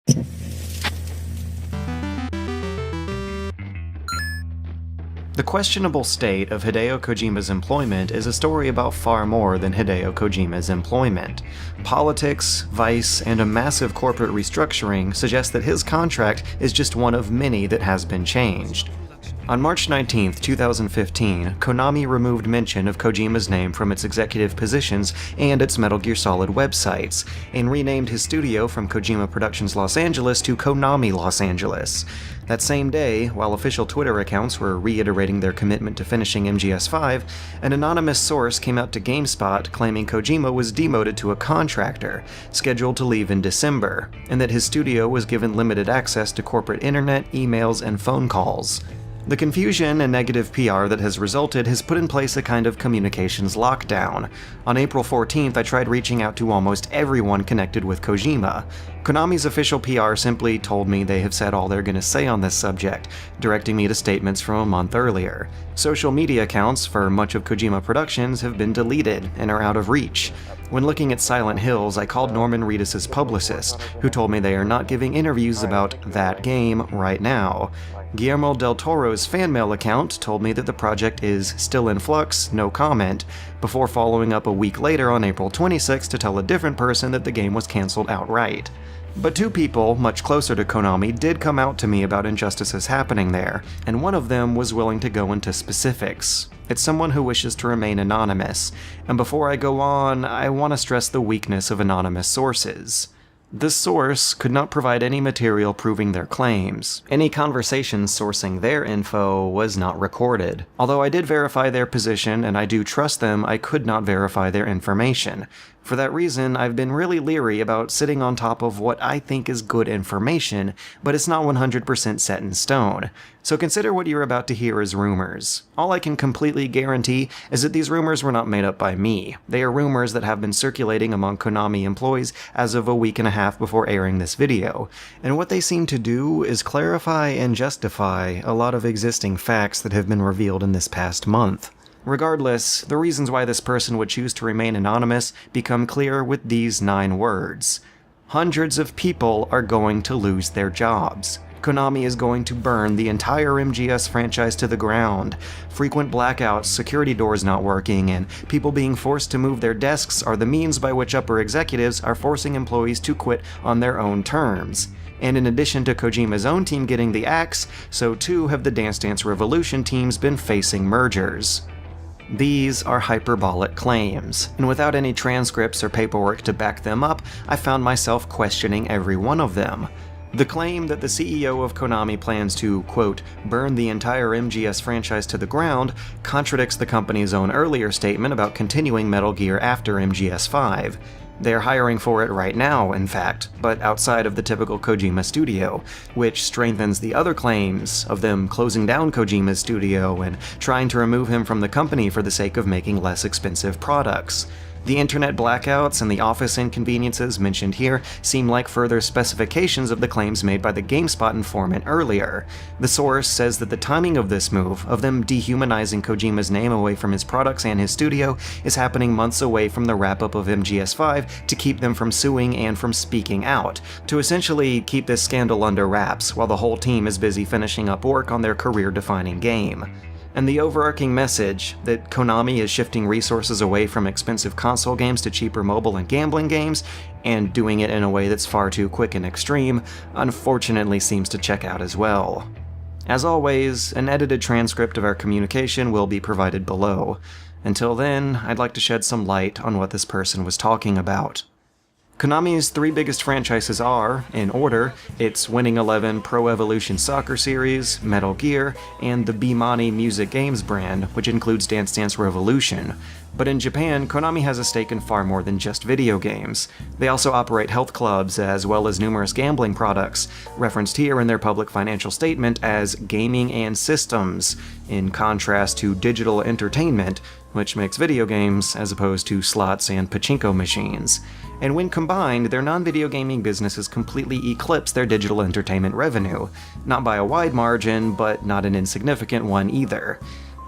The questionable state of Hideo Kojima's employment is a story about far more than Hideo Kojima's employment. Politics, vice, and a massive corporate restructuring suggest that his contract is just one of many that has been changed. On March 19, 2015, Konami removed mention of Kojima's name from its executive positions and its Metal Gear Solid websites, and renamed his studio from Kojima Productions Los Angeles to Konami Los Angeles. That same day, while official Twitter accounts were reiterating their commitment to finishing MGS5, an anonymous source came out to GameSpot claiming Kojima was demoted to a contractor, scheduled to leave in December, and that his studio was given limited access to corporate internet, emails, and phone calls. The confusion and negative PR that has resulted has put in place a kind of communications lockdown. On April 14th, I tried reaching out to almost everyone connected with Kojima. Konami's official PR simply told me they have said all they're going to say on this subject, directing me to statements from a month earlier. Social media accounts for much of Kojima Productions have been deleted and are out of reach. When looking at Silent Hills, I called Norman Reedus' publicist, who told me they are not giving interviews about that game right now. Guillermo del Toro's fan mail account told me that the project is still in flux, no comment, before following up a week later on April 26 to tell a different person that the game was cancelled outright. But two people, much closer to Konami, did come out to me about injustices happening there, and one of them was willing to go into specifics. It's someone who wishes to remain anonymous, and before I go on, I want to stress the weakness of anonymous sources. This source could not provide any material proving their claims. Any conversation sourcing their info was not recorded. Although I did verify their position and I do trust them, I could not verify their information. For that reason, I've been really leery about sitting on top of what I think is good information, but it's not 100% set in stone. So consider what you're about to hear as rumors. All I can completely guarantee is that these rumors were not made up by me. They are rumors that have been circulating among Konami employees as of a week and a half before airing this video, and what they seem to do is clarify and justify a lot of existing facts that have been revealed in this past month. Regardless, the reasons why this person would choose to remain anonymous become clear with these 9 words. Hundreds of people are going to lose their jobs. Konami is going to burn the entire MGS franchise to the ground. Frequent blackouts, security doors not working, and people being forced to move their desks are the means by which upper executives are forcing employees to quit on their own terms. And in addition to Kojima's own team getting the axe, so too have the Dance Dance Revolution teams been facing mergers. These are hyperbolic claims, and without any transcripts or paperwork to back them up, I found myself questioning every one of them. The claim that the CEO of Konami plans to, quote, burn the entire MGS franchise to the ground contradicts the company's own earlier statement about continuing Metal Gear after MGS5. They're hiring for it right now, in fact, but outside of the typical Kojima studio, which strengthens the other claims of them closing down Kojima's studio and trying to remove him from the company for the sake of making less expensive products. The internet blackouts and the office inconveniences mentioned here seem like further specifications of the claims made by the GameSpot informant earlier. The source says that the timing of this move, of them dehumanizing Kojima's name away from his products and his studio, is happening months away from the wrap-up of MGS5 to keep them from suing and from speaking out, to essentially keep this scandal under wraps while the whole team is busy finishing up work on their career-defining game. And the overarching message that Konami is shifting resources away from expensive console games to cheaper mobile and gambling games, and doing it in a way that's far too quick and extreme, unfortunately seems to check out as well. As always, an edited transcript of our communication will be provided below. Until then, I'd like to shed some light on what this person was talking about. Konami's 3 biggest franchises are, in order, its Winning Eleven Pro Evolution Soccer Series, Metal Gear, and the Bemani Music Games brand, which includes Dance Dance Revolution. But in Japan, Konami has a stake in far more than just video games. They also operate health clubs as well as numerous gambling products, referenced here in their public financial statement as gaming and systems, in contrast to digital entertainment, which makes video games as opposed to slots and pachinko machines. And when combined, their non-video gaming businesses completely eclipse their digital entertainment revenue. Not by a wide margin, but not an insignificant one either.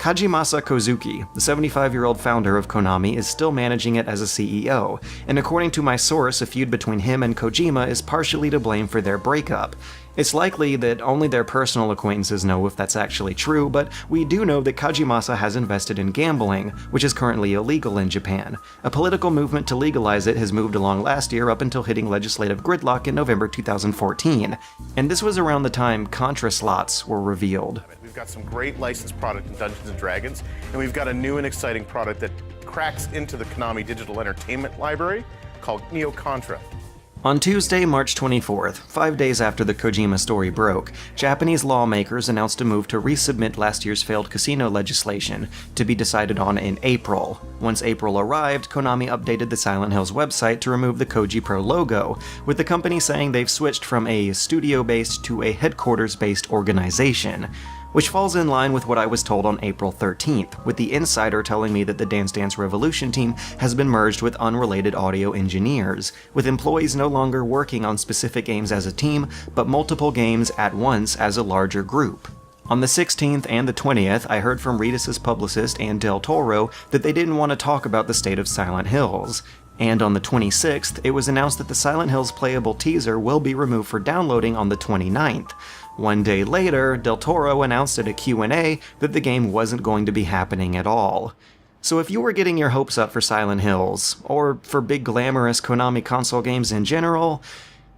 Kajimasa Kozuki, the 75-year-old founder of Konami, is still managing it as a CEO, and according to my source, a feud between him and Kojima is partially to blame for their breakup. It's likely that only their personal acquaintances know if that's actually true, but we do know that Kajimasa has invested in gambling, which is currently illegal in Japan. A political movement to legalize it has moved along last year up until hitting legislative gridlock in November 2014, and this was around the time Contra slots were revealed. We've got some great licensed product in Dungeons & Dragons, and we've got a new and exciting product that cracks into the Konami digital entertainment library called Neo Contra. On Tuesday, March 24th, 5 days after the Kojima story broke, Japanese lawmakers announced a move to resubmit last year's failed casino legislation, to be decided on in April. Once April arrived, Konami updated the Silent Hills website to remove the Koji Pro logo, with the company saying they've switched from a studio-based to a headquarters-based organization, which falls in line with what I was told on April 13th, with the insider telling me that the Dance Dance Revolution team has been merged with unrelated audio engineers, with employees no longer working on specific games as a team, but multiple games at once as a larger group. On the 16th and the 20th, I heard from Redis's publicist and Del Toro that they didn't want to talk about the state of Silent Hills. And on the 26th, it was announced that the Silent Hills playable teaser will be removed for downloading on the 29th. One day later, Del Toro announced at a Q&A that the game wasn't going to be happening at all. So if you were getting your hopes up for Silent Hills, or for big glamorous Konami console games in general,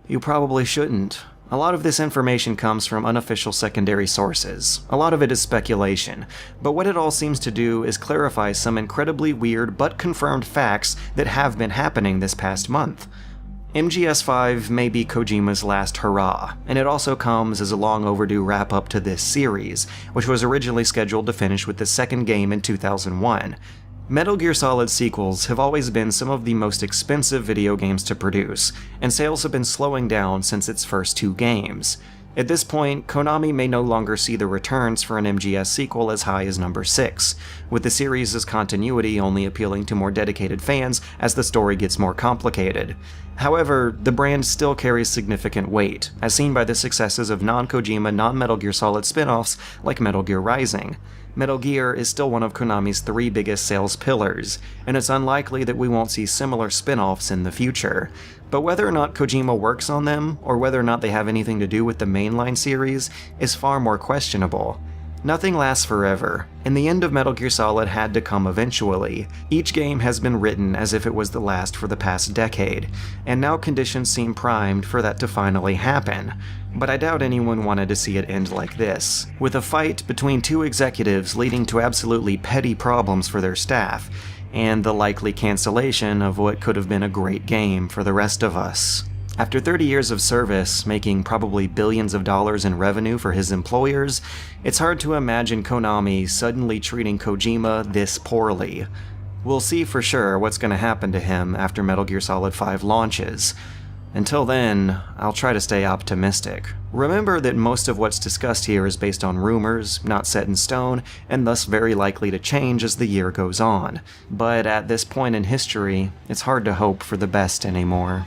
you probably shouldn't. A lot of this information comes from unofficial secondary sources. A lot of it is speculation, but what it all seems to do is clarify some incredibly weird but confirmed facts that have been happening this past month. MGS5 may be Kojima's last hurrah, and it also comes as a long overdue wrap-up to this series, which was originally scheduled to finish with the second game in 2001. Metal Gear Solid sequels have always been some of the most expensive video games to produce, and sales have been slowing down since its first two games. At this point, Konami may no longer see the returns for an MGS sequel as high as number 6, with the series' continuity only appealing to more dedicated fans as the story gets more complicated. However, the brand still carries significant weight, as seen by the successes of non-Kojima, non-Metal Gear Solid spin-offs like Metal Gear Rising. Metal Gear is still one of Konami's 3 biggest sales pillars, and it's unlikely that we won't see similar spin-offs in the future. But whether or not Kojima works on them, or whether or not they have anything to do with the mainline series, is far more questionable. Nothing lasts forever, and the end of Metal Gear Solid had to come eventually. Each game has been written as if it was the last for the past decade, and now conditions seem primed for that to finally happen. But I doubt anyone wanted to see it end like this, with a fight between two executives leading to absolutely petty problems for their staff, and the likely cancellation of what could have been a great game for the rest of us. After 30 years of service, making probably billions of dollars in revenue for his employers, it's hard to imagine Konami suddenly treating Kojima this poorly. We'll see for sure what's going to happen to him after Metal Gear Solid 5 launches. Until then, I'll try to stay optimistic. Remember that most of what's discussed here is based on rumors, not set in stone, and thus very likely to change as the year goes on. But at this point in history, it's hard to hope for the best anymore.